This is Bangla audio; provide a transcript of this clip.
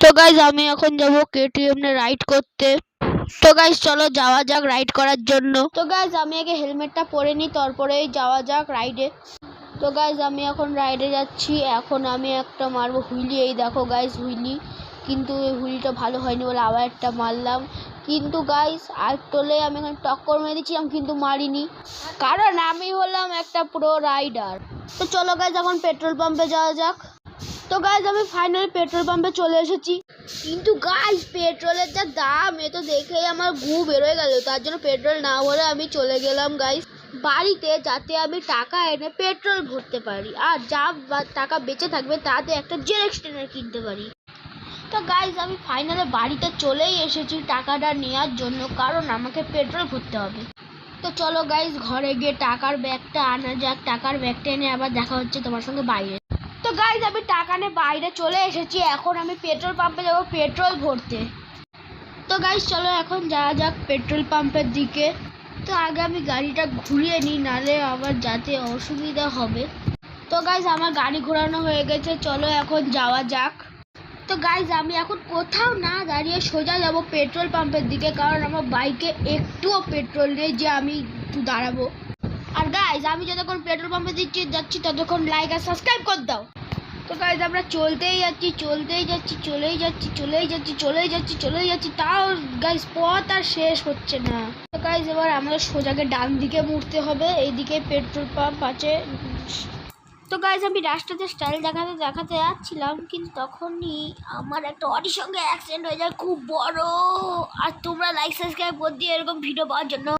তো গাইজ আমি এখন যাব কেটিএম এ রাইড করতে। তো গাইজ চলো যাওয়া যাক রাইড করার জন্য। তো গাইজ আমি আগে হেলমেটটা পরে নিই, তারপরেই যাওয়া যাক রাইডে। তো গাইজ আমি এখন রাইডে যাচ্ছি। এখন আমি একটা মারবো হুইলি। এই দেখো গাইজ হুইলি, কিন্তু এই হুইলিটা ভালো হয়নি বলে আবার একটা মারলাম। কিন্তু গাইজ আর তোলে আমি এখন টক্কর মেরে দিচ্ছিলাম, কিন্তু মারিনি, কারণ আমি হলাম একটা প্রো রাইডার। তো চলো গাইজ এখন পেট্রোল পাম্পে যাওয়া যাক। তো গাইজ আমি ফাইনালি পেট্রোল পাম্পে চলে এসেছি, কিন্তু গাইজ পেট্রোলের যা দাম, এ তো দেখেই আমার ঘু বেরোয় গেল। তার জন্য পেট্রোল না ভরে আমি চলে গেলাম গাইজ বাড়িতে, যাতে আমি টাকা এনে পেট্রোল ভরতে পারি, আর যা টাকা বেঁচে থাকবে তাতে একটা জেল এক্সটেন্ডার কিনতে পারি। তো গাইজ আমি ফাইনালি বাড়িতে চলেই এসেছি টাকাটা নেওয়ার জন্য, কারণ আমাকে পেট্রোল ভরতে হবে। তো চলো গাইজ ঘরে গিয়ে টাকার ব্যাগটা আনা যাক। টাকার ব্যাগটা এনে আবার দেখা হচ্ছে তোমার সঙ্গে বাইরে। তো গাইজ আমি টাকা নিয়ে বাইরে চলে এসেছি। এখন আমি পেট্রোল পাম্পে যাবো পেট্রোল ভরতে। তো গাইজ চলো এখন যাওয়া যাক পেট্রোল পাম্পের দিকে। তো আগে আমি গাড়িটা ঘুরিয়ে নিই, নালে আবার যাতে অসুবিধা হবে। তো গাইজ আমার গাড়ি ঘোরানো হয়ে গেছে, চলো এখন যাওয়া যাক। তো গাইজ আমি এখন কোথাও না দাঁড়িয়ে সোজা যাব পেট্রোল পাম্পের দিকে, কারণ আমার বাইকে একটুও পেট্রোল নেই যে আমি একটু দাঁড়াবো। আর গাইজ আমি যতক্ষণ পেট্রোল পাম্পে যাচ্ছি ততক্ষণ লাইক আর সাবস্ক্রাইব করে দাও। তো গাইজ আমরা চলেই যাচ্ছি, তাও গাইজ পথ আর শেষ হচ্ছে না। তো গাইজ এবার আমাদের সোজাকে ডান দিকে মুড়তে হবে, এইদিকে পেট্রোল পাম্প আছে। তো গাইজ আমি রাস্তাতে স্টাইল দেখাতে যাচ্ছিলাম, কিন্তু তখনই আমার একটা অডির সঙ্গে অ্যাক্সিডেন্ট হয়ে যায় খুব বড়। আর তোমরা লাইক সাবস্ক্রাইব করে দিও এরকম ভিডিও পাওয়ার জন্য।